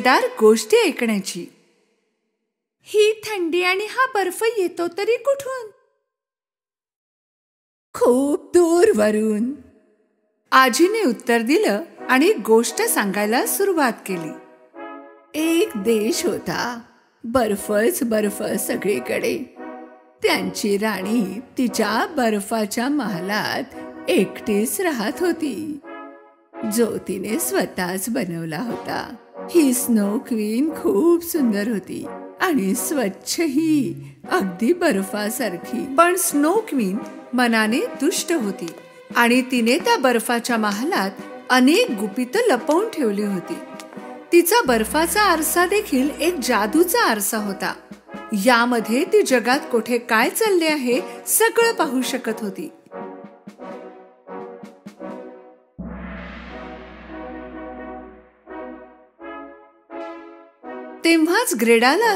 मजेदार गोष्टी ऐकण्याची. ही थंडी आणि हा बर्फ येतो तरी कुठून? खूप दूरवरून. आजीने उत्तर दिलं आणि गोष्ट सांगायला सुरुवात केली. एक देश होता, बर्फच बर्फ सगळीकडे. त्यांची राणी तिच्या बर्फाच्या महालात एकटीच राहत होती, जो तिने स्वतःच बनवला होता. ही स्नो क्वीन खूप सुंदर होती आणि स्वच्छही, अगदी बर्फासारखी. पण स्नो क्वीन मनाने दुष्ट होती आणि तिने त्या बर्फाच्या महालात अनेक गुपितं लपवून ठेवली होती. तिचा बर्फाचा आरसा देखील एक जादूचा आरसा होता. यामध्ये ती जगात कुठे काय चालले आहे सगळं पाहू शकत होती. तेव्हाच ग्रेडाला